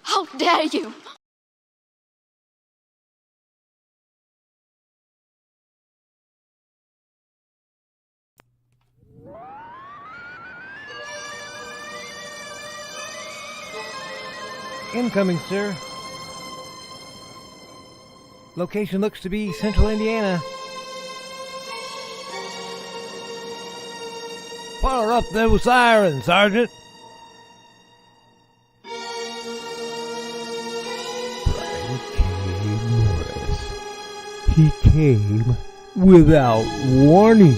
How dare you! Incoming, sir. Location looks to be Central Indiana. Fire up those sirens, Sergeant. Brian K. Morris. He came without warning.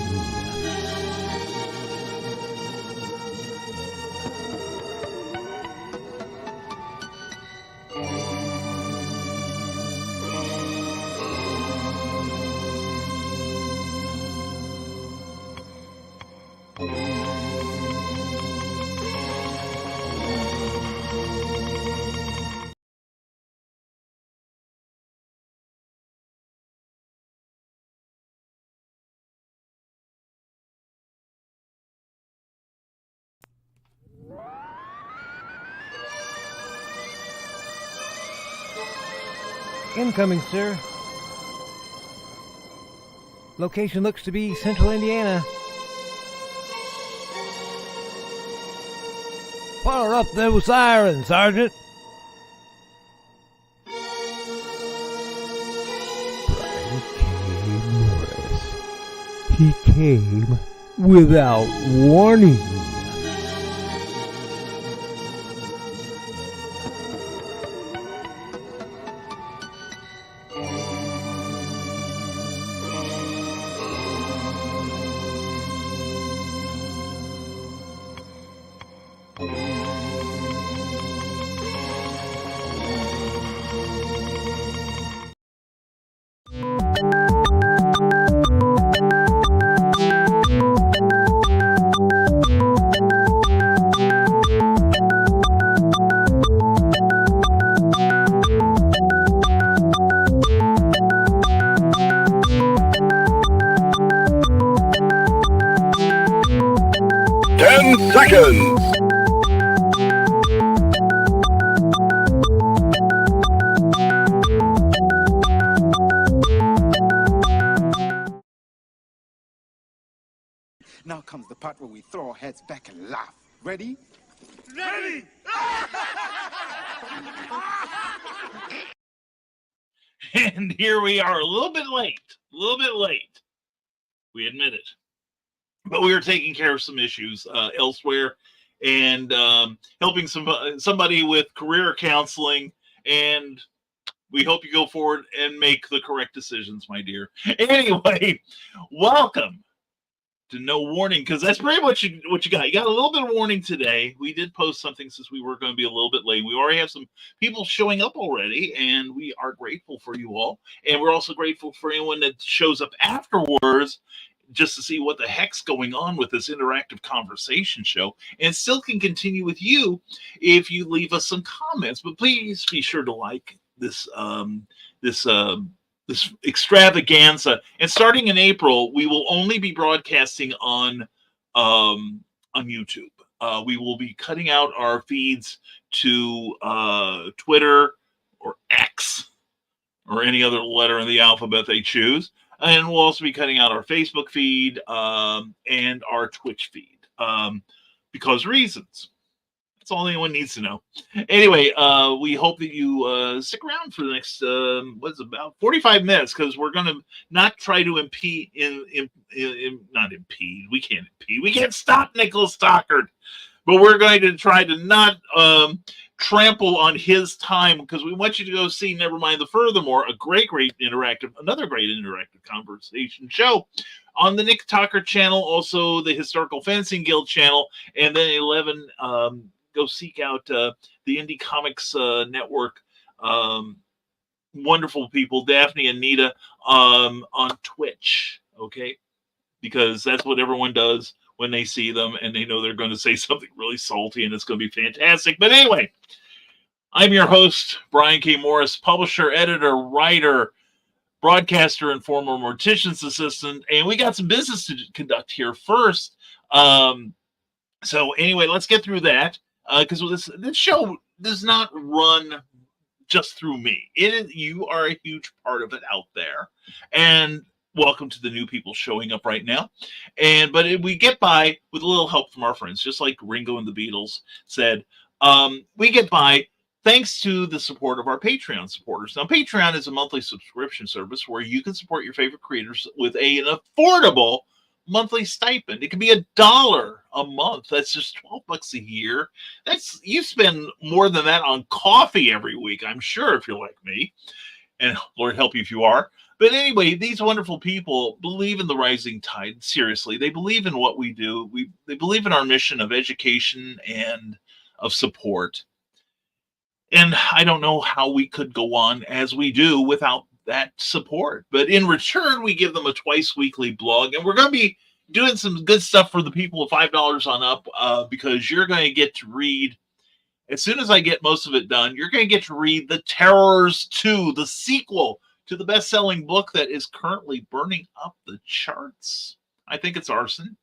Incoming, sir. Location looks to be Central Indiana. Fire up those sirens, Sergeant. Brian K. Morris. He came without warning. Seconds. Now comes the part where we throw our heads back and laugh. Ready? Ready! And here we are, a little bit late. We admit it. But we were taking care of some issues elsewhere and helping somebody with career counseling. And we hope you go forward and make the correct decisions, my dear. Anyway, welcome to No Warning, because that's pretty much what you got. You got a little bit of warning today. We did post something since we were going to be a little bit late. We already have some people showing up already, and we are grateful for you all. And we're also grateful for anyone that shows up afterwards just to see what the heck's going on with this interactive conversation show, and still can continue with you if you leave us some comments. But please be sure to like this this extravaganza. And starting in April, we will only be broadcasting on YouTube. We will be cutting out our feeds to Twitter or X or any other letter in the alphabet they choose. And we'll also be cutting out our Facebook feed and our Twitch feed because reasons. That's all anyone needs to know. Anyway, we hope that you stick around for the next, about 45 minutes, because we're going to not try to impede, not impede. We can't impede. We can't stop Nicholas Stockard, but we're going to try to not trample on his time, because we want you to go see Nevermind the Furthermore, another great interactive conversation show on the Nick Talker channel, also the Historical Fencing Guild channel, and then 11, go seek out the Indie Comics Network. Wonderful people, Daphne and Nita, on Twitch, okay? Because that's what everyone does when they see them, and they know they're going to say something really salty, and it's going to be fantastic. But anyway, I'm your host, Brian K. Morris, publisher, editor, writer, broadcaster, and former mortician's assistant, and we got some business to conduct here first. So anyway, let's get through that. because this show does not run just through me. You are a huge part of it out there, and welcome to the new people showing up right now. But we get by with a little help from our friends, just like Ringo and the Beatles said. We get by thanks to the support of our Patreon supporters. Now, Patreon is a monthly subscription service where you can support your favorite creators with an affordable monthly stipend. It can be $1 a month. That's just $12 a year. You spend more than that on coffee every week, I'm sure, if you're like me. And Lord help you if you are. But anyway, these wonderful people believe in the rising tide. Seriously, they believe in what we do. They believe in our mission of education and of support. And I don't know how we could go on as we do without that support. But in return, we give them a twice weekly blog. And we're going to be doing some good stuff for the people of $5 on up, because you're going to get to read, as soon as I get most of it done, you're going to get to read The Terrors 2, the sequel to the best-selling book that is currently burning up the charts. I think it's Arson.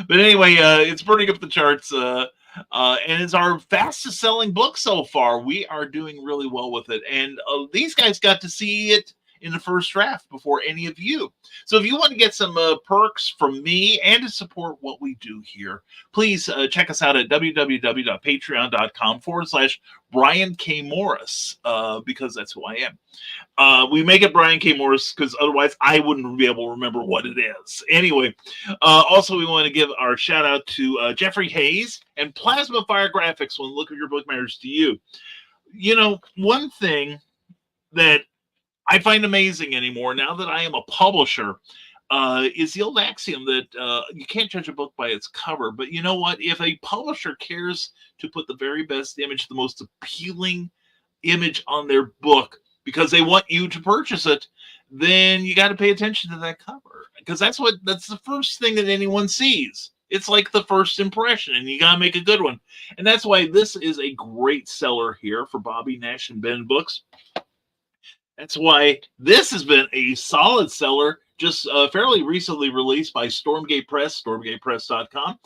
But anyway, it's burning up the charts. And it's our fastest selling book so far. We are doing really well with it. And these guys got to see it in the first draft before any of you. So if you want to get some perks from me and to support what we do here, please check us out at www.patreon.com/Brian K. Morris, because that's who I am. We make it Brian K. Morris because otherwise I wouldn't be able to remember what it is. Anyway, also we want to give our shout out to Jeffrey Hayes and Plasma Fire Graphics when Look at Your Book Matters to You. You know, one thing that I find amazing anymore, now that I am a publisher, is the old axiom that you can't judge a book by its cover. But you know what? If a publisher cares to put the very best image, the most appealing image on their book, because they want you to purchase it, then you got to pay attention to that cover, because that's the first thing that anyone sees. It's like the first impression, and you got to make a good one. And that's why this is a great seller here for Bobby Nash and Ben Books. That's why this has been a solid seller, just fairly recently released by Stormgate Press, stormgatepress.com.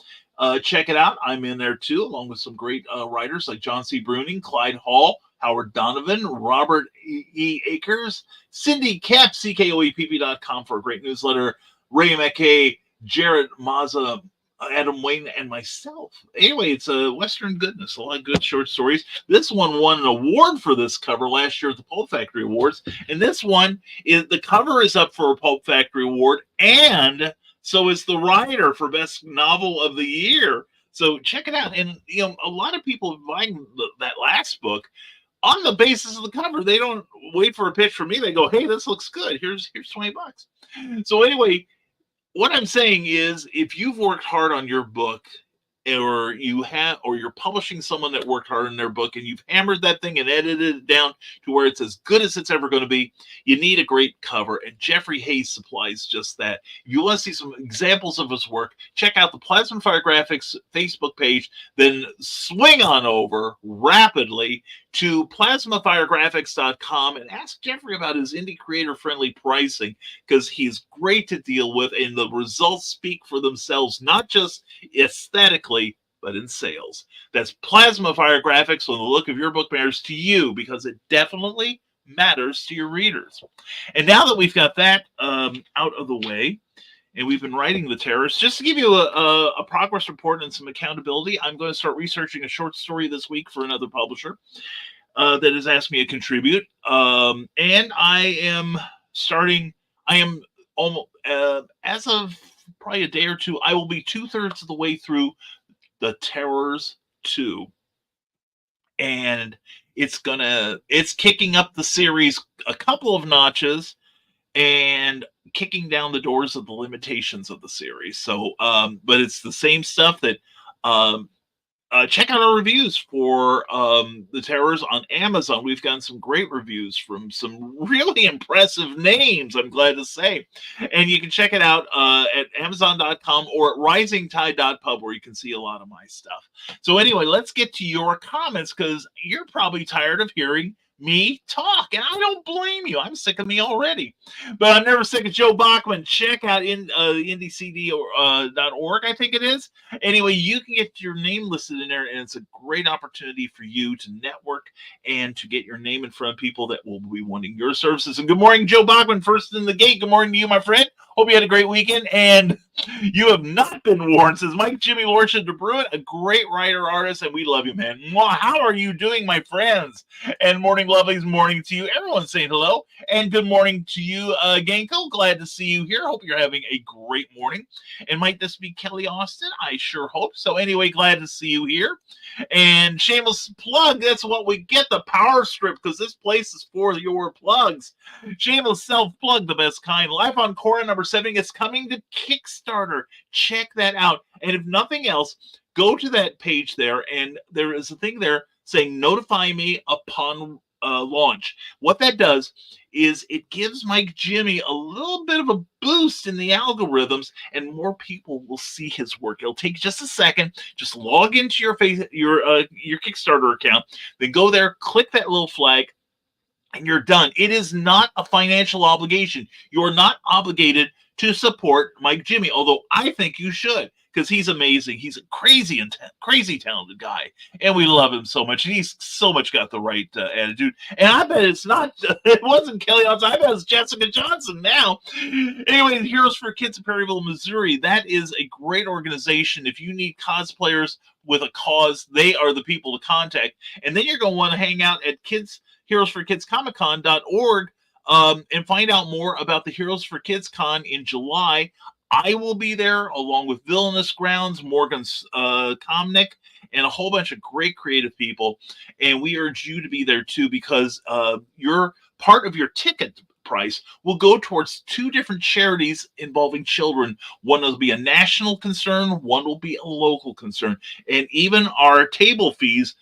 Check it out. I'm in there too, along with some great writers like John C. Bruning, Clyde Hall, Howard Donovan, Robert E. Akers, Cindy Kepp, CKOEPP.com for a great newsletter, Ray McKay, Jarrett Mazza, Adam Wayne, and myself. Anyway, it's a Western goodness, a lot of good short stories. This one won an award for this cover last year at the Pulp Factory Awards, and this one the cover is up for a Pulp Factory Award, and so is the writer for Best Novel of the Year. So check it out. And you know, a lot of people buying that last book on the basis of the cover. They don't wait for a pitch from me. They go, "Hey, this looks good. Here's $20." So anyway, what I'm saying is, if you've worked hard on your book, or you're publishing someone that worked hard on their book, and you've hammered that thing and edited it down to where it's as good as it's ever going to be, you need a great cover, and Jeffrey Hayes supplies just that. If you want to see some examples of his work, check out the Plasma Fire Graphics Facebook page, then swing on over rapidly to plasmafiregraphics.com and ask Jeffrey about his indie creator-friendly pricing, because he's great to deal with, and the results speak for themselves, not just aesthetically, but in sales. That's Plasma Fire Graphics when the look of your book matters to you, because it definitely matters to your readers. And now that we've got that out of the way, and we've been writing The Terrors, just to give you a progress report and some accountability, I'm going to start researching a short story this week for another publisher that has asked me to contribute. And I am almost, as of probably a day or two, I will be 2/3 of the way through The Terrors 2. And it's kicking up the series a couple of notches and kicking down the doors of the limitations of the series. So, but it's the same stuff that, check out our reviews for The Terrors on Amazon. We've gotten some great reviews from some really impressive names, I'm glad to say. And you can check it out at Amazon.com or at risingtide.pub, where you can see a lot of my stuff. So anyway, let's get to your comments, because you're probably tired of hearing me talk, and I don't blame you. I'm sick of me already, but I'm never sick of Joe Bachman. Check out IndieCD.org, I think it is. Anyway, you can get your name listed in there, and it's a great opportunity for you to network and to get your name in front of people that will be wanting your services. And good morning, Joe Bachman, first in the gate. Good morning to you, my friend. Hope you had a great weekend, and you have not been warned, says Mike Jimmy Lordship de Bruin, a great writer, artist, and we love you, man. Mwah. How are you doing, my friends? And morning, lovelies, morning to you. Everyone saying hello, and good morning to you, Genko. Glad to see you here. Hope you're having a great morning. And might this be Kelly Austin? I sure hope so. Anyway, glad to see you here. And shameless plug, that's what we get, the power strip, because this place is for your plugs. Shameless self-plug, the best kind. Life on Quora number 7 is coming to Kickstarter. Check that out. And if nothing else, go to that page there, and there is a thing there saying notify me upon launch. What that does is it gives Mike Jimmy a little bit of a boost in the algorithms, and more people will see his work. It'll take just a second. Just log into your Kickstarter account, then go there, click that little flag, and you're done. It is not a financial obligation. You're not obligated to support Mike Jimmy, although I think you should, because he's amazing. He's a crazy talented guy, and we love him so much. And he's so much got the right attitude. And I bet it wasn't Kelly Austin. I bet it's Jessica Johnson now. Anyway, Heroes for Kids in Perryville, Missouri. That is a great organization. If you need cosplayers with a cause, they are the people to contact. And then you're going to want to hang out at heroesforkidscomiccon.org and find out more about the Heroes for Kids Con in July. I will be there along with Villainous Grounds, Morgan Komnick, and a whole bunch of great creative people. And we urge you to be there too, because your part of your ticket price will go towards 2 different charities involving children. One will be a national concern, one will be a local concern. And even our table fees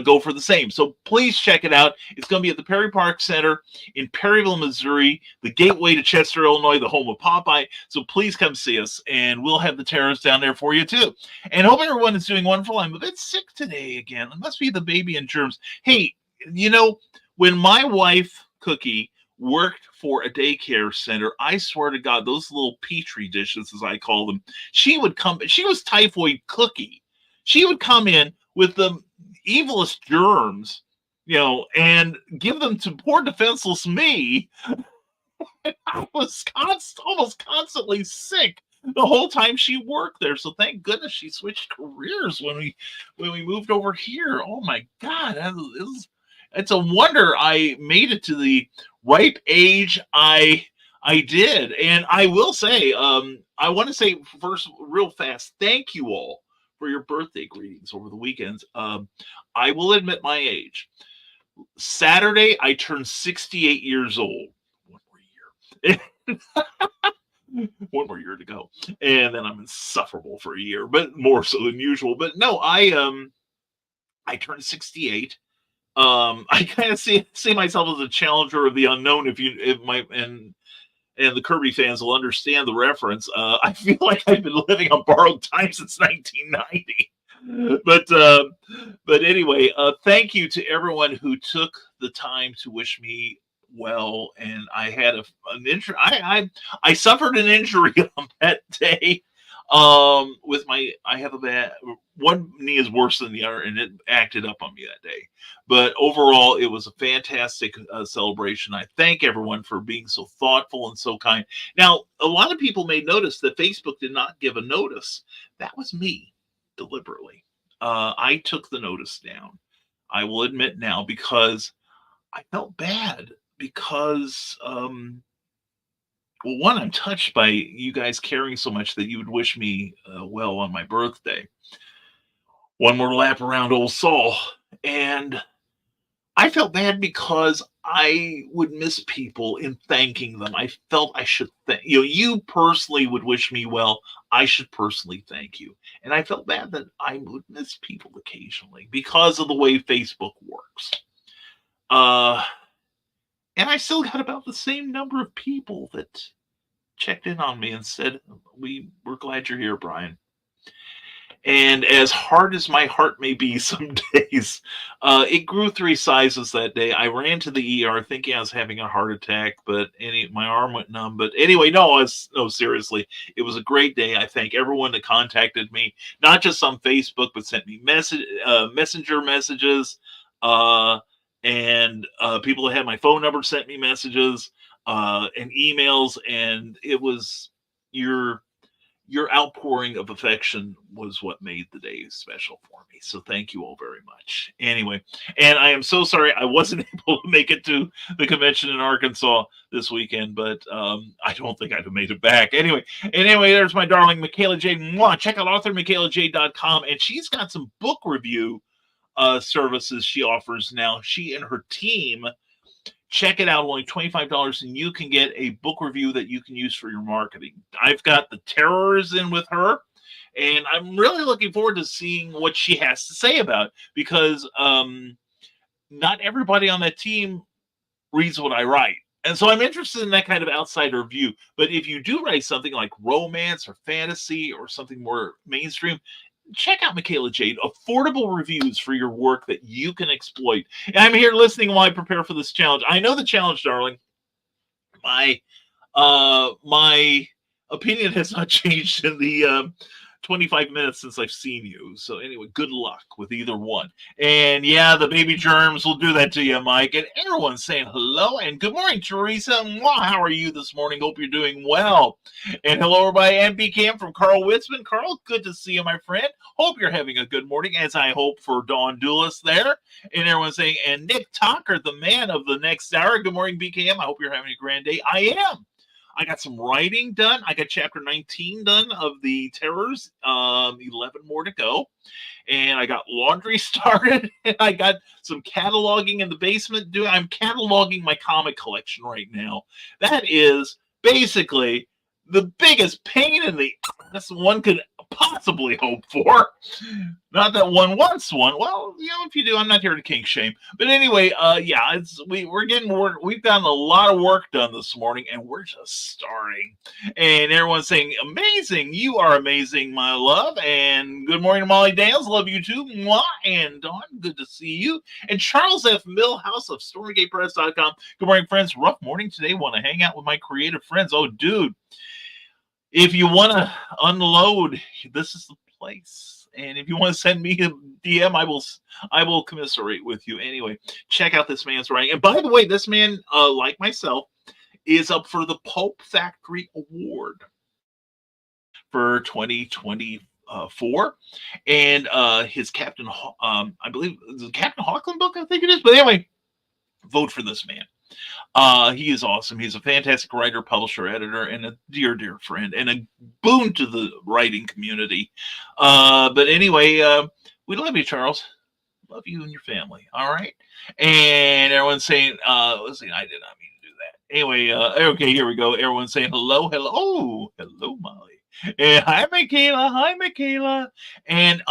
go for the same. So please check it out. It's going to be at the Perry Park Center in Perryville, Missouri, the gateway to Chester, Illinois, the home of Popeye. So please come see us, and we'll have the terrorists down there for you too. And hope everyone is doing wonderful. I'm a bit sick today again. It must be the baby and germs. Hey, you know, when my wife, Cookie, worked for a daycare center, I swear to God, those little petri dishes, as I call them, she would come, she was typhoid Cookie. She would come in with the evilest germs, you know, and give them to poor defenseless me. I was almost constantly sick the whole time she worked there. So thank goodness she switched careers when we moved over here. Oh my God, it's a wonder I made it to the ripe age I did. And I will say, I want to say first, real fast, thank you all for your birthday greetings over the weekends. I will admit my age. Saturday, I turned 68 years old. One more year. One more year to go. And then I'm insufferable for a year, but more so than usual. But no, I turned 68. I kind of see myself as a challenger of the unknown. And the Kirby fans will understand the reference. I feel like I've been living on borrowed time since 1990. But anyway, thank you to everyone who took the time to wish me well. And I had an injury. I suffered an injury on that day. I have a bad, one knee is worse than the other, and it acted up on me that day. But overall, it was a fantastic celebration. I thank everyone for being so thoughtful and so kind. Now, a lot of people may notice that Facebook did not give a notice. That was me, deliberately. I took the notice down. I will admit now, because I felt bad, because well, one, I'm touched by you guys caring so much that you would wish me well on my birthday. One more lap around old Saul. And I felt bad because I would miss people in thanking them. I felt I should thank you. You personally would wish me well. I should personally thank you. And I felt bad that I would miss people occasionally because of the way Facebook works. And I still got about the same number of people that checked in on me and said, we're glad you're here, Brian. And as hard as my heart may be some days, it grew 3 sizes that day. I ran to the ER thinking I was having a heart attack, but my arm went numb. But anyway, no, seriously, it was a great day. I thank everyone that contacted me, not just on Facebook, but sent me messenger messages, and people that had my phone number sent me messages and emails, and it was your outpouring of affection was what made the day special for me. So thank you all very much. Anyway, and I am so sorry I wasn't able to make it to the convention in Arkansas this weekend, but I don't think I'd have made it back. Anyway, there's my darling Michaela J. Mwah. Check out authormichaelaj.com, and she's got some book review services she offers now. She and her team. Check it out, only $25, and you can get a book review that you can use for your marketing. I've got The Terrors in with her, and I'm really looking forward to seeing what she has to say about it, because not everybody on that team reads what I write. And so I'm interested in that kind of outsider view. But if you do write something like romance or fantasy or something more mainstream, check out Michaela Jade. Affordable reviews for your work that you can exploit. And I'm here listening while I prepare for this challenge. I know the challenge, darling. My opinion has not changed in the 25 minutes since I've seen you. So anyway, good luck with either one. And yeah, the baby germs will do that to you, Mike. And everyone's saying hello and good morning, Teresa. Wow, how are you this morning? Hope you're doing well. And hello, everybody. MP Cam from Carl Witzman. Carl, good to see you, my friend. Hope you're having a good morning, as I hope for Dawn Dulis there. And everyone's saying, and Nick Talker, the man of the next hour. Good morning, BKM. I hope you're having a grand day. I am. I got some writing done. I got chapter 19 done of The Terrors, 11 more to go. And I got laundry started. And I got some cataloging in the basement. I'm cataloging my comic collection right now. That is basically the biggest pain in the ass one could possibly hope for. Not that one wants one. Well, if you do, I'm not here to kink shame. But anyway, yeah, we're getting work. We've gotten a lot of work done this morning, and we're just starting. And everyone's saying, amazing. You are amazing, my love. And good morning to Molly Dales. Love you too. Mwah. And Dawn, good to see you. And Charles F. Millhouse of StormgatePress.com. Good morning, friends. Rough morning today. Want to hang out with my creative friends. Oh, dude. If you want to unload, this is the place. And if you want to send me a DM, I will commiserate with you. Anyway, check out this man's writing. And by the way, this man, like myself, is up for the Pulp Factory Award for 2024. And his Captain, I believe, the Captain Hawkland book, I think it is. But anyway, vote for this man. He is awesome. He's a fantastic writer, publisher, editor, and a dear, dear friend, and a boon to the writing community. But anyway, we love you, Charles. Love you and your family. All right. And everyone's saying, listen, I did not mean to do that. Anyway, okay, here we go. Everyone's saying hello. Oh, hello, Molly. And hi, Michaela. And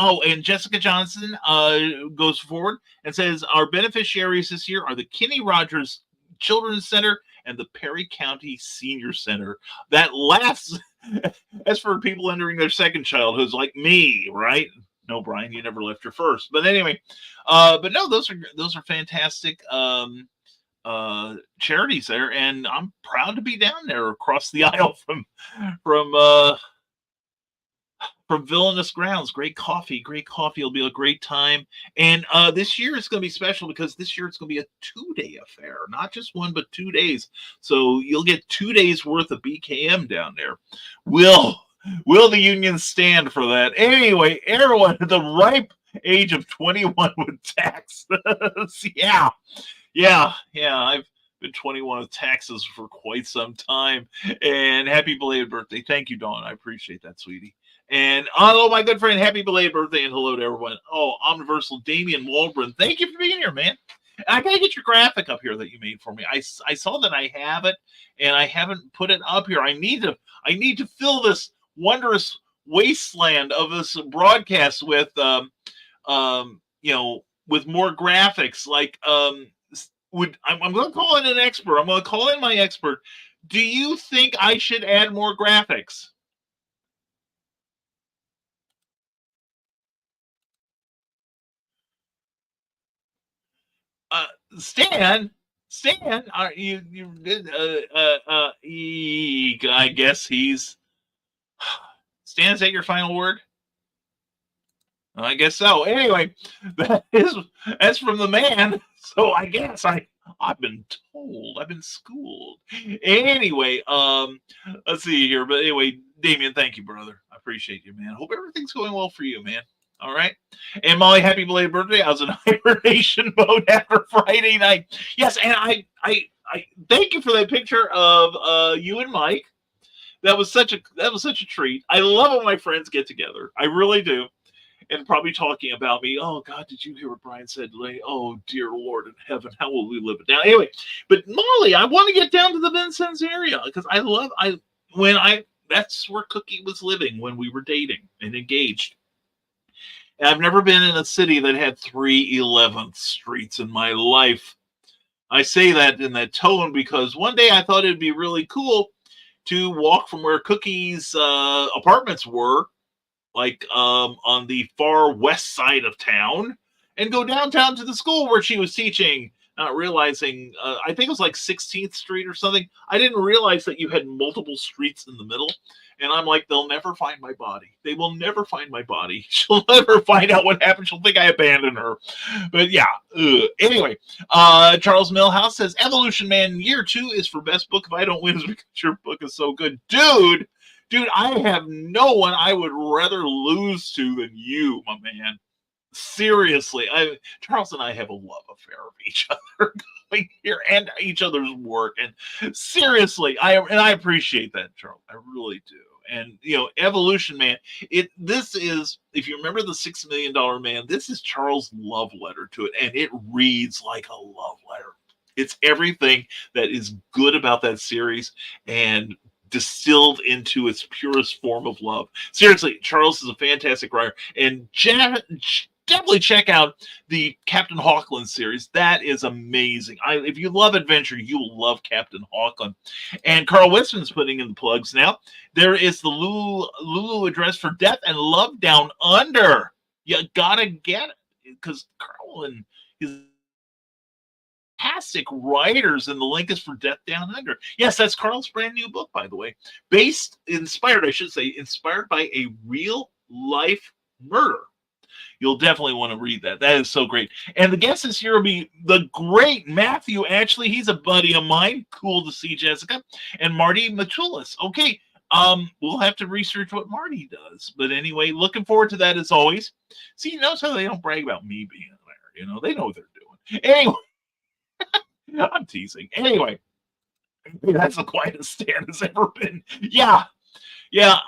Jessica Johnson goes forward and says our beneficiaries this year are the Kenny Rogers Children's Center and the Perry County Senior Center. That last, as for people entering their second childhoods like me, right? No, Brian, you never left your first. But anyway, but no, those are fantastic charities there, and I'm proud to be down there across the aisle from Villainous Grounds. Great coffee. It'll be a great time. And this year it's going to be special because this year it's going to be a 2-day affair, not just one, but 2 days. So you'll get 2 days worth of BKM down there. Will the union stand for that? Anyway, everyone at the ripe age of 21 with tax. Yeah. I've been 21 with taxes for quite some time. And happy belated birthday. Thank you, Dawn. I appreciate that, sweetie. And hello, my good friend. Happy belated birthday and hello to everyone. Oh, Omniversal Damian Waldron. Thank you for being here, man. I gotta get your graphic up here that you made for me. I saw that I have it and I haven't put it up here. I need to fill this wondrous wasteland of this broadcast with with more graphics. Like I'm gonna call in an expert. I'm gonna call in my expert. Do you think I should add more graphics? Stan, are I guess he's Stan. Is that your final word? I guess so. Anyway, that's from the man. So I guess I've been told, I've been schooled. Anyway, let's see here. But anyway, Damien, thank you, brother. I appreciate you, man. Hope everything's going well for you, man. All right. And Molly, happy belated birthday. I was in hibernation mode after Friday night. Yes, and I thank you for that picture of you and Mike. That was such a treat. I love when my friends get together. I really do. And probably talking about me. Oh God, did you hear what Brian said today? Oh dear Lord in heaven, how will we live it down? Anyway, but Molly, I want to get down to the Vincennes area because that's where Cookie was living when we were dating and engaged. And I've never been in a city that had 311th streets in my life. I say that in that tone because one day I thought it'd be really cool to walk from where Cookie's apartments were, like on the far west side of town, and go downtown to the school where she was teaching, not realizing, I think it was like 16th Street or something. I didn't realize that you had multiple streets in the middle. And I'm like, they'll never find my body. They will never find my body. She'll never find out what happened. She'll think I abandoned her. But yeah. Anyway, Charles Millhouse says, Evolution Man Year 2 is for best book. If I don't win, it's because your book is so good. Dude, I have no one I would rather lose to than you, my man. Seriously, Charles and I have a love affair of each other going here and each other's work. And seriously, I appreciate that, Charles. I really do. And Evolution Man, this is, if you remember the $6 Million Man, this is Charles' love letter to it, and it reads like a love letter. It's everything that is good about that series and distilled into its purest form of love. Seriously, Charles is a fantastic writer, and definitely check out the Captain Hawkland series. That is amazing. If you love adventure, you will love Captain Hawkland. And Carl Westman's putting in the plugs now. There is the Lulu Address for Death and Love Down Under. You gotta get it because Carl and his fantastic writers, and the link is for Death Down Under. Yes, that's Carl's brand new book, by the way. Inspired by a real life murder. You'll definitely want to read that. That is so great. And the guest this year will be the great Matthew. Actually, he's a buddy of mine. Cool to see Jessica. And Marty Matulis. Okay, we'll have to research what Marty does. But anyway, looking forward to that as always. See, notice how they don't brag about me being there. They know what they're doing. Anyway, I'm teasing. Anyway, that's the quietest Stan has ever been. Yeah. The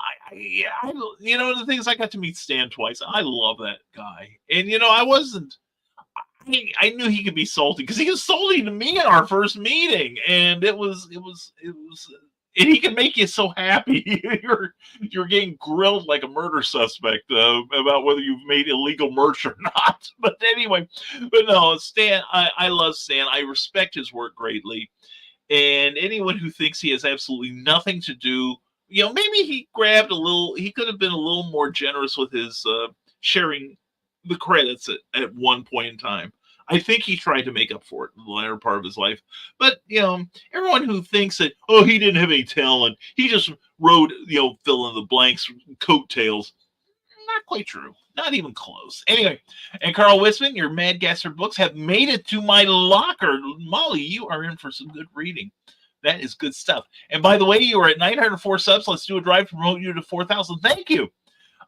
thing is, I got to meet Stan twice. I love that guy, and I knew he could be salty because he was salty to me in our first meeting, and it was, and he can make you so happy. You're getting grilled like a murder suspect about whether you've made illegal merch or not. But anyway, no, Stan, I love Stan. I respect his work greatly, and anyone who thinks he has absolutely nothing to do. Maybe he could have been a little more generous with his sharing the credits at one point in time. I think he tried to make up for it in the latter part of his life. But, everyone who thinks that, he didn't have any talent, he just wrote, fill in the blanks, coattails. Not quite true. Not even close. Anyway, and Carl Wisman, your Mad Gasser books have made it to my locker. Molly, you are in for some good reading. That is good stuff. And by the way, you are at 904 subs. Let's do a drive to promote you to 4,000. Thank you.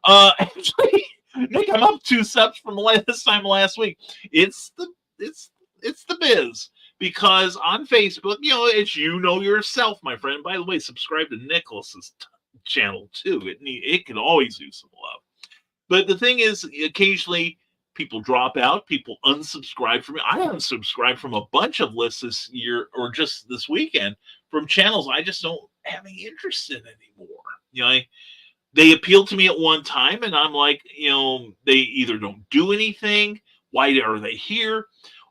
Actually, Nick, I'm up 2 subs from this time last week. It's the biz. Because on Facebook, it's yourself, my friend. By the way, subscribe to Nicholas's channel too. It can always use some love. But the thing is, occasionally people drop out, people unsubscribe from me. I unsubscribed from a bunch of lists this year or just this weekend from channels I just don't have any interest in anymore. They appealed to me at one time, and I'm like, they either don't do anything, why are they here,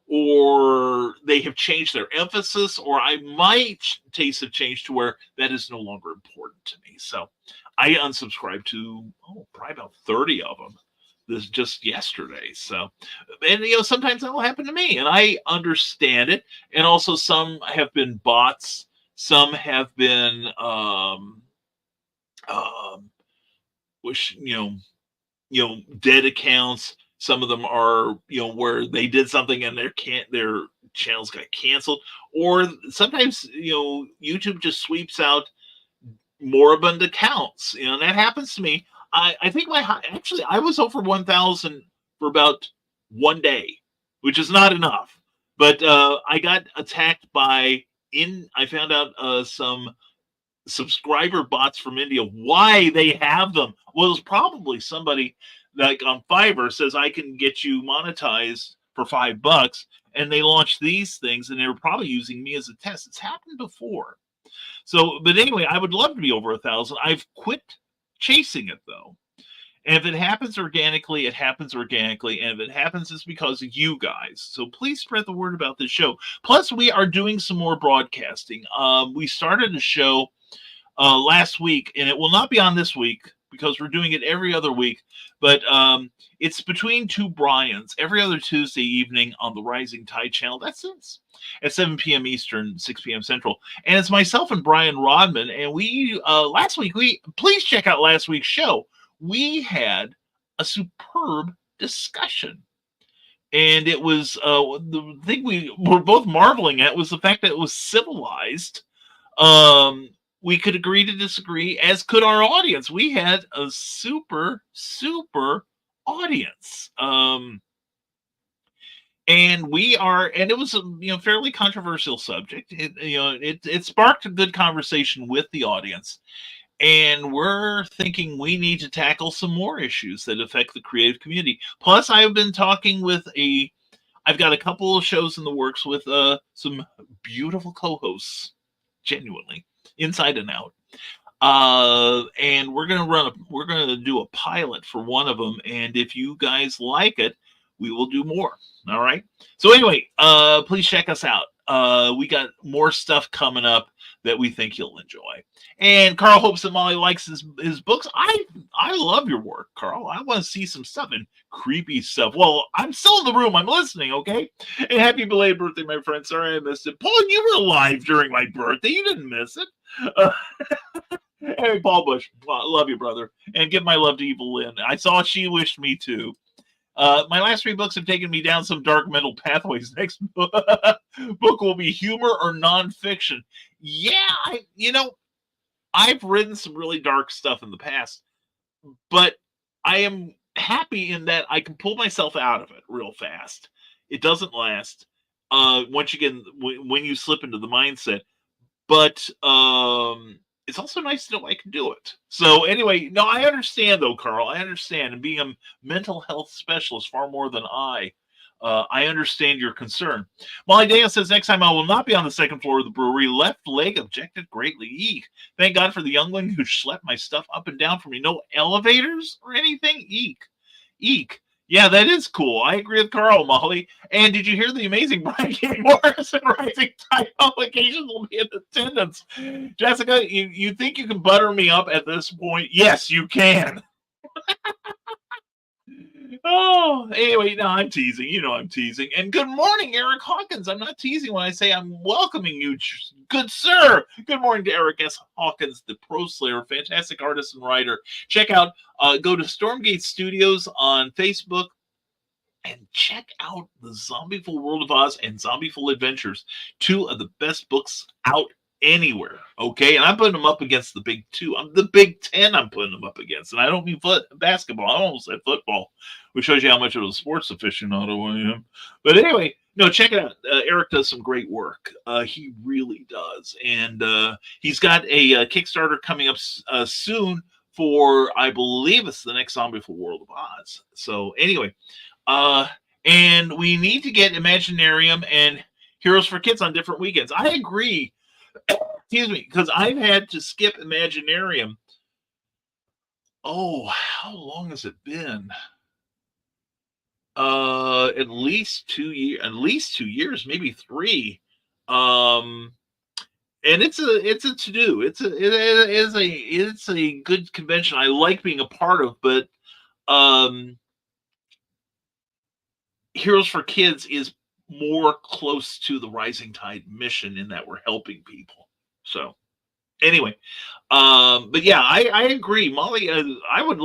or they have changed their emphasis, or I might taste have changed to where that is no longer important to me. So I unsubscribed to probably about 30 of them. this just yesterday. So, and sometimes that will happen to me, and I understand it. And also, some have been bots, some have been which dead accounts. Some of them are where they did something and their channels got canceled, or sometimes YouTube just sweeps out moribund accounts. And that happens to me. I think I was over 1,000 for about one day, which is not enough. But I got attacked I found out some subscriber bots from India. Why they have them? Well, it's probably somebody like on Fiverr says I can get you monetized for $5, and they launched these things, and they were probably using me as a test. It's happened before. So, but anyway, I would love to be over 1,000. I've quit chasing it though. And if it happens organically, it happens organically. And if it happens, it's because of you guys. So please spread the word about this show. Plus, we are doing some more broadcasting. We started a show last week, and it will not be on this week because we're doing it every other week. But it's Between Two Bryans every other Tuesday evening on the Rising Tide channel. That's it. At 7 p.m. Eastern, 6 p.m. Central. And it's myself and Brian Rodman. And we, please check out last week's show. We had a superb discussion. And it was, the thing we were both marveling at was the fact that it was civilized. We could agree to disagree, as could our audience. We had a super, super audience. And it was a fairly controversial subject. It sparked a good conversation with the audience, and we're thinking we need to tackle some more issues that affect the creative community. Plus, I've been talking I've got a couple of shows in the works with some beautiful co-hosts, genuinely, inside and out. And we're gonna do a pilot for one of them, and if you guys like it, we will do more. All right. So anyway, please check us out. We got more stuff coming up that we think you'll enjoy. And Carl hopes that Molly likes his books. I love your work, Carl. I want to see some stuff and creepy stuff. Well, I'm still in the room. I'm listening, okay? And happy belated birthday, my friend. Sorry I missed it. Paul, you were alive during my birthday. You didn't miss it. Hey, Paul Bush. Well, love you, brother. And give my love to Evil Lynn. I saw she wished me too. My last 3 books have taken me down some dark mental pathways. Next book will be humor or nonfiction. Yeah, I've written some really dark stuff in the past, but I am happy in that I can pull myself out of it real fast. It doesn't last once you get when you slip into the mindset, but it's also nice to know I can do it. So anyway, no, I understand though, Carl. I understand. And being a mental health specialist far more than I understand your concern. Molly Dana says, next time I will not be on the second floor of the brewery. Left leg objected greatly. Eek. Thank God for the youngling who schlepped my stuff up and down for me. No elevators or anything? Eek. Eek. Yeah, that is cool. I agree with Carl, Molly. And did you hear the amazing Brian K. Morris and Rising Tide Publications will be in attendance? Jessica, you think you can butter me up at this point? Yes, you can. Oh, anyway, no, I'm teasing. You know I'm teasing. And good morning, Eric Hawkins. I'm not teasing when I say I'm welcoming you, good sir. Good morning to Eric S. Hawkins, the Pro Slayer, fantastic artist and writer. Check out, go to Stormgate Studios on Facebook and check out the Zombieful World of Oz and Zombieful Adventures, 2 of the best books out anywhere. Okay, and I'm putting them up against the Big 2. The Big 10 I'm putting them up against, and I don't mean basketball. I almost said football, which shows you how much of a sports aficionado I am. But anyway, no, check it out. Eric does some great work. He really does, and he's got a Kickstarter coming up soon for, I believe it's the next Zombieful World of Oz. So anyway, and we need to get Imaginarium and Heroes for Kids on different weekends. I agree. Excuse me, because I've had to skip Imaginarium. Oh, how long has it been? At least 2 years, maybe 3. And it's a to-do. It's a good convention I like being a part of, but Heroes for Kids is more close to the Rising Tide mission in that we're helping people. So anyway, but yeah, I agree, Molly. I would,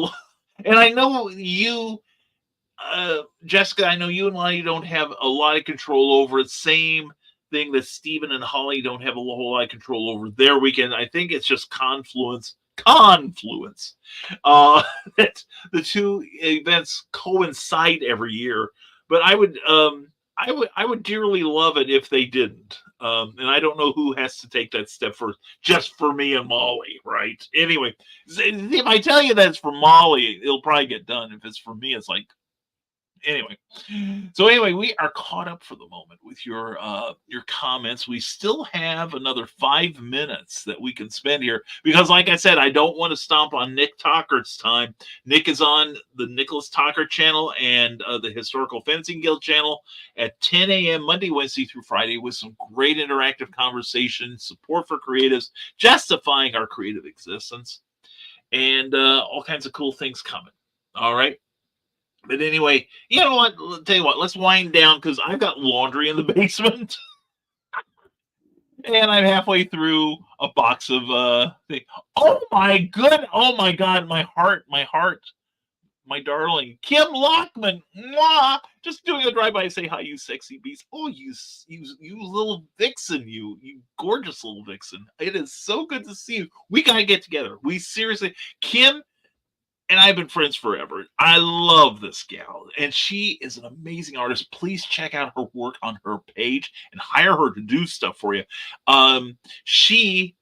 and I know you, Jessica. I know you and Lonnie don't have a lot of control over it. Same thing that Stephen and Holly don't have a whole lot of control over their weekend. I think it's just confluence. That the two events coincide every year. But I would dearly love it if they didn't. And I don't know who has to take that step first, just for me and Molly, right? Anyway, if I tell you that it's for Molly, it'll probably get done. If it's for me, it's like, anyway. So anyway, we are caught up for the moment with your comments. We still have another 5 minutes that we can spend here because, like I said, I don't want to stomp on Nick Tockert's time. Nick is on the Nicholas Tockert channel and the Historical Fencing Guild channel at 10 a.m. Monday, Wednesday through Friday with some great interactive conversation, support for creatives, justifying our creative existence, and all kinds of cool things coming. All right. But anyway, you know what? I'll tell you what, let's wind down because I've got laundry in the basement. And I'm halfway through a box of things. Oh my God, my heart, my darling. Kim Lockman. Mwah! Just doing a drive-by, say hi, you sexy beast. Oh, you little vixen, you gorgeous little vixen. It is so good to see you. We gotta get together. We seriously, Kim and I've been friends forever. I love this gal, and she is an amazing artist. Please check out her work on her page and hire her to do stuff for you. She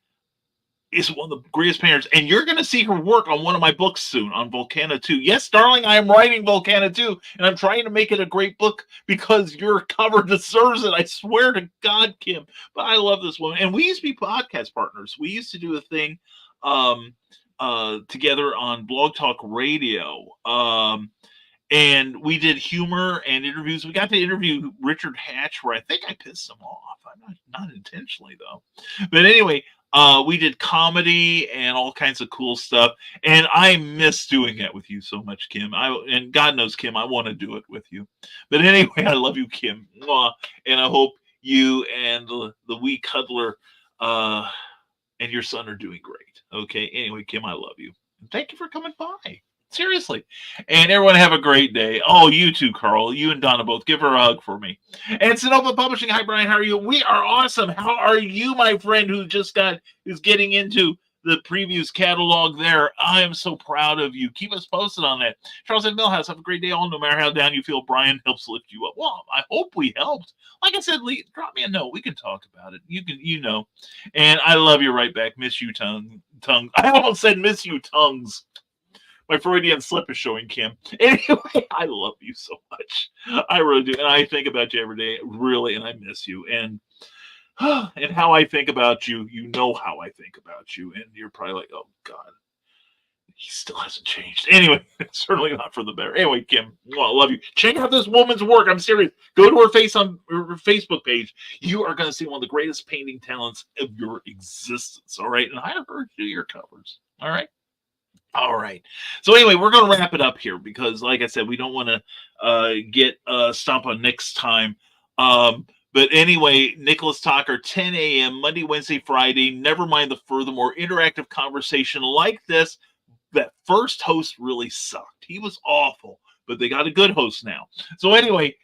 is one of the greatest painters, and you're going to see her work on one of my books soon, on Volcana 2. Yes, darling, I am writing Volcana 2, and I'm trying to make it a great book because your cover deserves it. I swear to God, Kim. But I love this woman, and we used to be podcast partners. We used to do a thing together on Blog Talk Radio. And we did humor and interviews. We got to interview Richard Hatch, where I think I pissed him off. I'm not intentionally, though. But anyway, we did comedy and all kinds of cool stuff. And I miss doing that with you so much, Kim. And God knows, Kim, I want to do it with you. But anyway, I love you, Kim. And I hope you and the wee cuddler and your son are doing great. Okay. Anyway, Kim, I love you. And thank you for coming by. Seriously. And everyone have a great day. Oh, you too, Carl. You and Donna both. Give her a hug for me. And Sonoma Publishing. Hi, Brian. How are you? We are awesome. How are you, my friend, who's getting into the previews catalog there? I am so proud of you. Keep us posted on that. Charles and Millhouse, have a great day all. No matter how down you feel, Brian helps lift you up. Well, I hope we helped. Like I said, Lee, drop me a note. We can talk about it. You know. And I love you right back. Miss you, tongue. I almost said miss you, tongues. My Freudian slip is showing, Kim. Anyway, I love you so much. I really do. And I think about you every day, really, and I miss you. And how I think about you, you know how I think about you. And you're probably like, oh, God, he still hasn't changed. Anyway, certainly not for the better. Anyway, Kim, well, I love you. Check out this woman's work. I'm serious. Go to her Facebook page. You are going to see one of the greatest painting talents of your existence. All right. And I heard you do your covers. All right. All right. So anyway, we're going to wrap it up here because, like I said, we don't want to get stomp on Nick's time. But anyway, Nicholas Tocker, 10 a.m., Monday, Wednesday, Friday. Never mind the furthermore interactive conversation like this. That first host really sucked. He was awful, but they got a good host now. So anyway,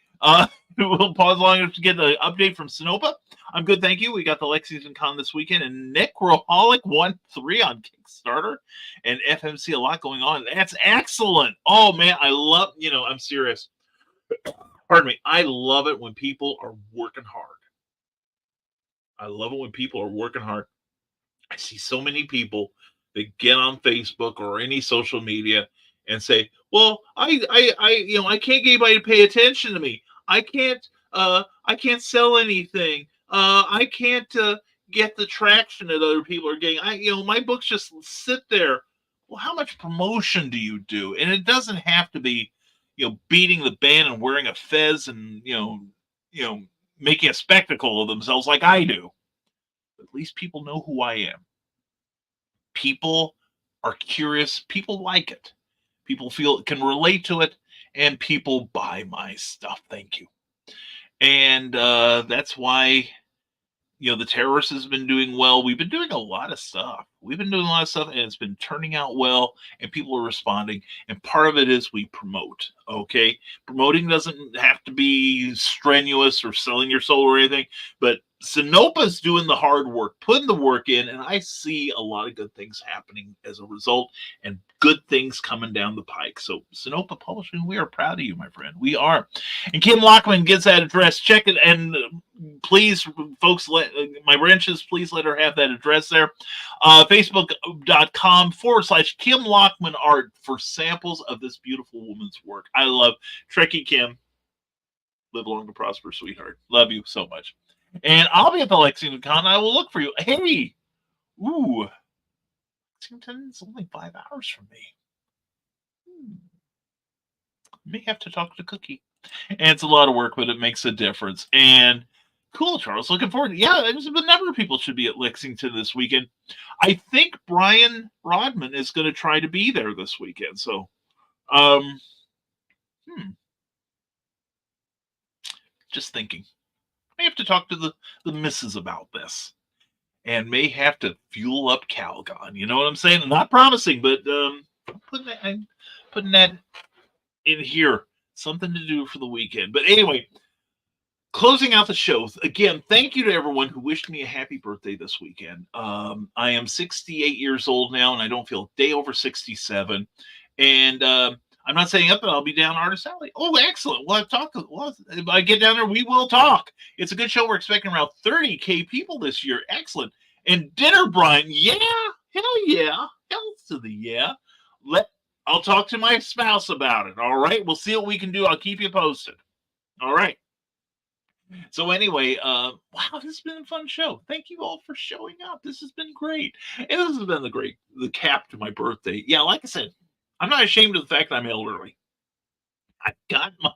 we'll pause long enough to get an update from Sonoma. I'm good, thank you. We got the Lexington Con this weekend, and Necroholic 1-3 on Kickstarter, and FMC, a lot going on. That's excellent. Oh, man, I love, I'm serious. Pardon me. I love it when people are working hard. I love it when people are working hard. I see so many people that get on Facebook or any social media and say, well, I can't get anybody to pay attention to me. I can't sell anything. I can't get the traction that other people are getting. My books just sit there. Well, how much promotion do you do? And it doesn't have to be, beating the band and wearing a fez and, making a spectacle of themselves like I do. But at least people know who I am. People are curious. People like it. People can relate to it. and people buy my stuff. Thank you. And that's why, the Terrorist has been doing well. We've been doing a lot of stuff. And it's been turning out well, and people are responding. And part of it is we promote. Okay, promoting doesn't have to be strenuous or selling your soul or anything, but Sinopa's doing the hard work, putting the work in, and I see a lot of good things happening as a result, and good things coming down the pike. So, Sinopa Publishing, we are proud of you, my friend. We are. And Kim Lockman gets that address. Check it, and please, folks, my branches, please let her have that address there. Facebook.com/Kim Lockman Art for samples of this beautiful woman's work. I love Trekkie Kim. Live long and prosper, sweetheart. Love you so much. And I'll be at the Lexington Con. I will look for you. Hey, Lexington's only 5 hours from me. May have to talk to Cookie. And it's a lot of work, but it makes a difference. And cool, Charles. Looking forward. Yeah, there's a number of people should be at Lexington this weekend. I think Brian Rodman is going to try to be there this weekend. So, just thinking. May have to talk to the missus about this, and may have to fuel up Calgon. You know what I'm saying? I'm not promising, but I'm putting that in here. Something to do for the weekend. But anyway, closing out the show again. Thank you to everyone who wished me a happy birthday this weekend. I am 68 years old now, and I don't feel a day over 67. And I'm not saying up, but I'll be down Artist Alley. Oh, excellent. We'll have to talk. If I get down there, we will talk. It's a good show. We're expecting around 30K people this year. Excellent. And dinner, Brian. Yeah. Hell yeah. Hell to the yeah. I'll talk to my spouse about it. All right. We'll see what we can do. I'll keep you posted. All right. So anyway, wow, this has been a fun show. Thank you all for showing up. This has been great. And this has been the cap to my birthday. Yeah, like I said, I'm not ashamed of the fact that I'm elderly. I got my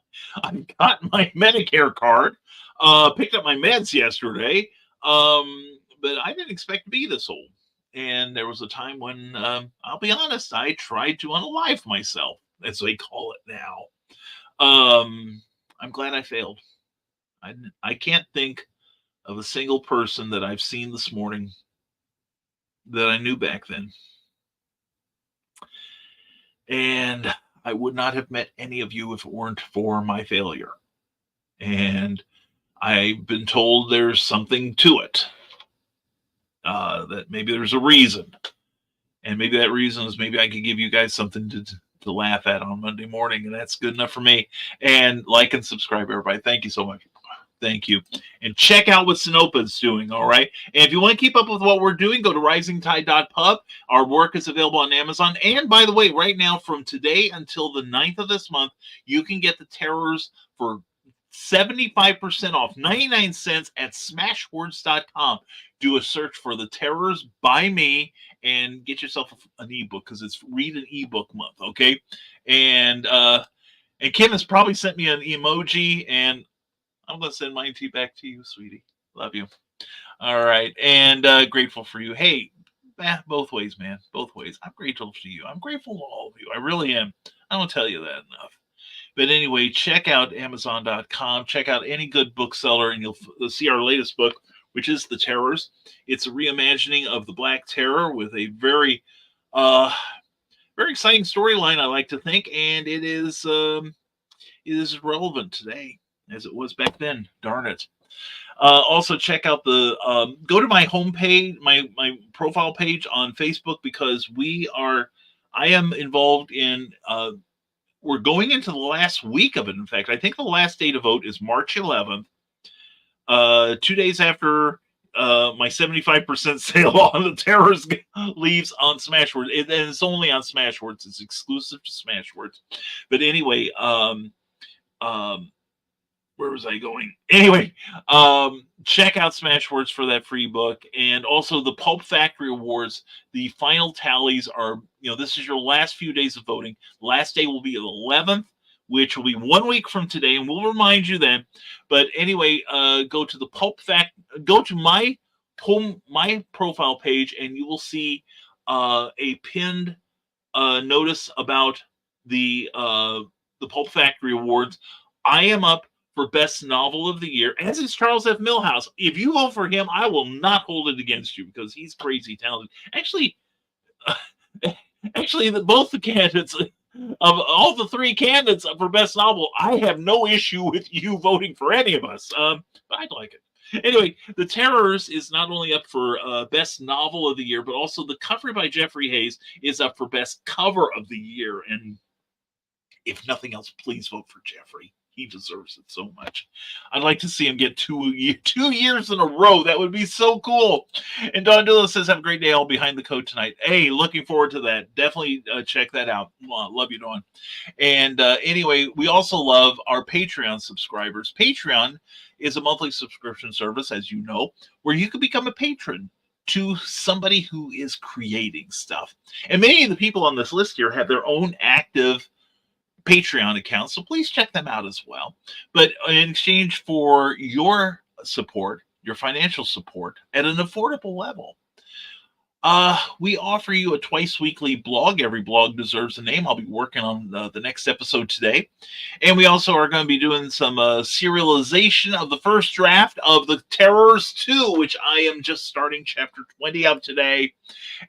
Medicare card. Picked up my meds yesterday. But I didn't expect to be this old. And there was a time when, I'll be honest, I tried to unalive myself, as they call it now. I'm glad I failed. I can't think of a single person that I've seen this morning that I knew back then. And I would not have met any of you if it weren't for my failure. And I've been told there's something to it. That maybe there's a reason. And maybe that reason is maybe I could give you guys something to laugh at on Monday morning. And that's good enough for me. And like and subscribe, everybody. Thank you so much. Thank you. And check out what Sinopa's doing, all right? And if you want to keep up with what we're doing, go to risingtide.pub. Our work is available on Amazon. And by the way, right now, from today until the 9th of this month, you can get the Terrors for 75% off, 99 cents at smashwords.com. Do a search for the Terrors by me and get yourself an ebook, because it's read an ebook month, okay? And Kim has probably sent me an emoji, and I'm going to send mine back to you, sweetie. Love you. All right. And grateful for you. Hey, both ways, man. Both ways. I'm grateful to you. I'm grateful to all of you. I really am. I don't tell you that enough. But anyway, check out Amazon.com. Check out any good bookseller, and you'll see our latest book, which is The Terrors. It's a reimagining of the Black Terror with a very exciting storyline, I like to think. And it is relevant today as it was back then. Darn it. Also check out go to my homepage, my profile page on Facebook, because I am involved in, we're going into the last week of it. In fact, I think the last day to vote is March 11th, 2 days after my 75% sale on the Terrors leaves on Smashwords. And it's only on Smashwords. It's exclusive to Smashwords. But anyway, where was I going? Anyway, check out Smashwords for that free book. And also the Pulp Factory Awards. The final tallies are, this is your last few days of voting. Last day will be the 11th, which will be 1 week from today, and we'll remind you then. But anyway, go to the go to my profile page, and you will see a pinned notice about the the Pulp Factory Awards. I am up for Best Novel of the Year, as is Charles F. Milhouse. If you vote for him, I will not hold it against you because he's crazy talented. Actually, both the candidates, of all the three candidates for Best Novel, I have no issue with you voting for any of us. But I'd like it. Anyway, The Terrors is not only up for Best Novel of the Year, but also The Cover by Jeffrey Hayes is up for Best Cover of the Year. And if nothing else, please vote for Jeffrey. He deserves it so much. I'd like to see him get 2 years in a row. That would be so cool. And Don Dilla says, have a great day all behind the code tonight. Hey, looking forward to that. Definitely check that out. Love you, Dawn. And anyway, we also love our Patreon subscribers. Patreon is a monthly subscription service, as you know, where you can become a patron to somebody who is creating stuff. And many of the people on this list here have their own active Patreon account, so please check them out as well. But in exchange for your support, your financial support at an affordable level, we offer you a twice weekly blog. Every blog deserves a name. I'll be working on the next episode today. And we also are going to be doing some serialization of the first draft of The Terrors 2, which I am just starting chapter 20 of today.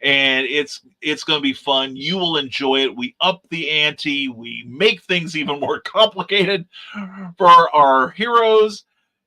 And it's going to be fun. You will enjoy it. We up the ante. We make things even more complicated for our heroes.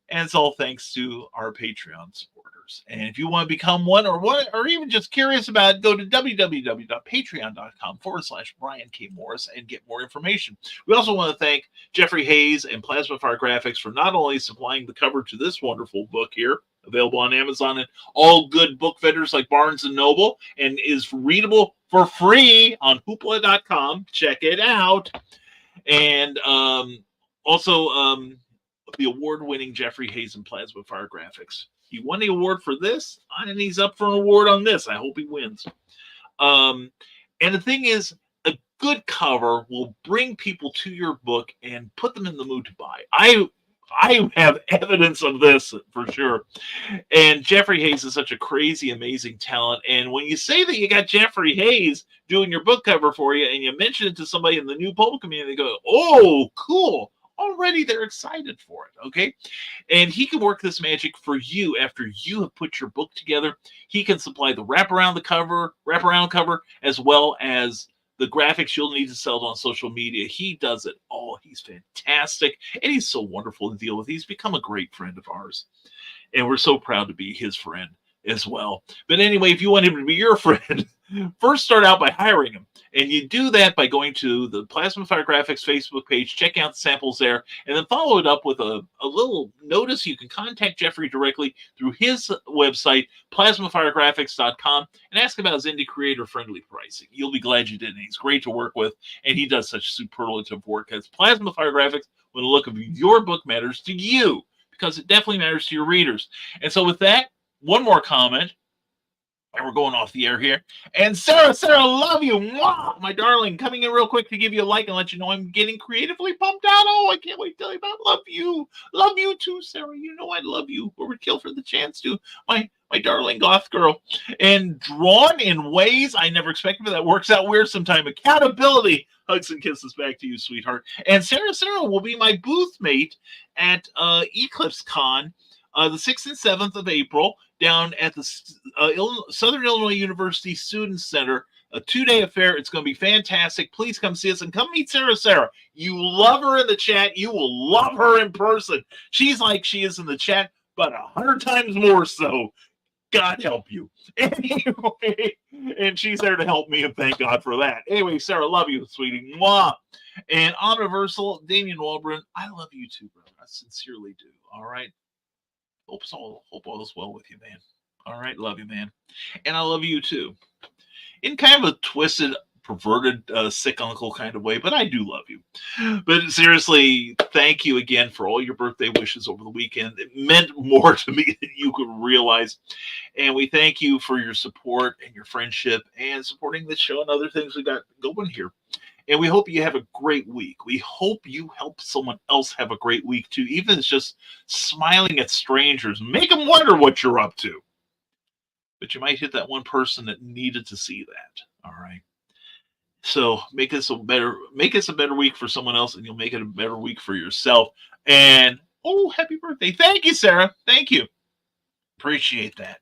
And it's all thanks to our Patreon supporters. And if you want to become one or even just curious about it, go to www.patreon.com/Brian K. Morris and get more information. We also want to thank Jeffrey Hayes and Plasma Fire Graphics for not only supplying the cover to this wonderful book here, available on Amazon and all good book vendors like Barnes & Noble, and is readable for free on hoopla.com. Check it out. And also the award-winning Jeffrey Hayes and Plasma Fire Graphics. He won the award for this, and he's up for an award on this. I hope he wins. And the thing is, a good cover will bring people to your book and put them in the mood to buy. I have evidence of this for sure. And Jeffrey Hayes is such a crazy, amazing talent. And when you say that you got Jeffrey Hayes doing your book cover for you, and you mention it to somebody in the new pulp community, they go, "Oh, cool." Already they're excited for it, okay? And he can work this magic for you after you have put your book together. He can supply the wraparound cover, as well as the graphics you'll need to sell it on social media. He does it all. He's fantastic, and he's so wonderful to deal with. He's become a great friend of ours, and we're so proud to be his friend as well. But anyway, if you want him to be your friend, first start out by hiring him. And you do that by going to the Plasma Fire Graphics Facebook page, checking out the samples there, and then follow it up with a little notice. You can contact Jeffrey directly through his website, plasmafiregraphics.com, and ask about his indie creator-friendly pricing. You'll be glad you did. And he's great to work with, and he does such superlative work as Plasma Fire Graphics when the look of your book matters to you, because it definitely matters to your readers. And so with that, one more comment. And we're going off the air here. And Sarah, love you. Mwah! My darling, coming in real quick to give you a like and let you know I'm getting creatively pumped out. Oh, I can't wait to tell you about love you. Love you too, Sarah. You know I love you. We would kill for the chance to. My darling goth girl. And drawn in ways I never expected, but that works out weird sometime. Accountability. Hugs and kisses back to you, sweetheart. And Sarah will be my booth mate at Eclipse Con the 6th and 7th of April down at the Southern Illinois University Student Center. A 2-day affair. It's going to be fantastic. Please come see us and come meet Sarah. You love her in the chat. You will love her in person. She's like she is in the chat, but 100 times more so. God help you. Anyway, and she's there to help me, and thank God for that. Anyway, Sarah, love you, sweetie. Mwah. And Omniversal, Damian Walbrin, I love you too, brother. I sincerely do. All right. Hope all is well with you, man. All right, love you, man. And I love you too. In kind of a twisted, perverted, sick uncle kind of way, but I do love you. But seriously, thank you again for all your birthday wishes over the weekend. It meant more to me than you could realize. And we thank you for your support and your friendship and supporting this show and other things we got going here. And we hope you have a great week. We hope you help someone else have a great week too, even if it's just smiling at strangers. Make them wonder what you're up to. But you might hit that one person that needed to see that. All right. So make this a better week for someone else, and you'll make it a better week for yourself. And oh, happy birthday! Thank you, Sarah. Thank you. Appreciate that.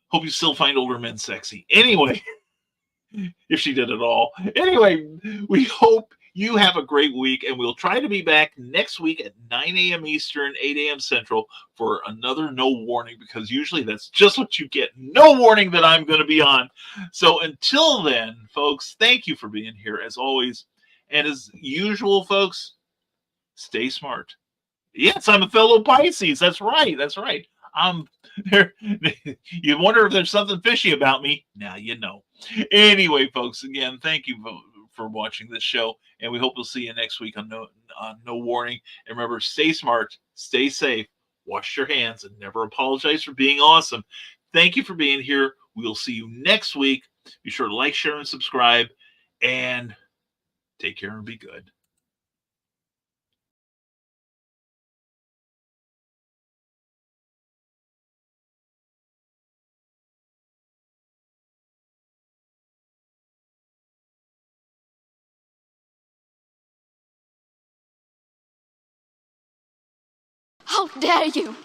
Hope you still find older men sexy. Anyway, if she did at all. Anyway, we hope you have a great week, and we'll try to be back next week at 9 a.m. Eastern, 8 a.m. Central for another No Warning, because usually that's just what you get. No warning that I'm going to be on. So until then, folks, thank you for being here as always. And as usual, folks, stay smart. Yes, I'm a fellow Pisces. That's right. That's right. I'm there. You wonder if there's something fishy about me. Now you know. Anyway, folks, again, thank you for watching this show, and we hope we'll see you next week on No Warning. And remember, stay smart, stay safe, wash your hands, and never apologize for being awesome. Thank you for being here. We'll see you next week. Be sure to like, share, and subscribe, and take care and be good. How dare you!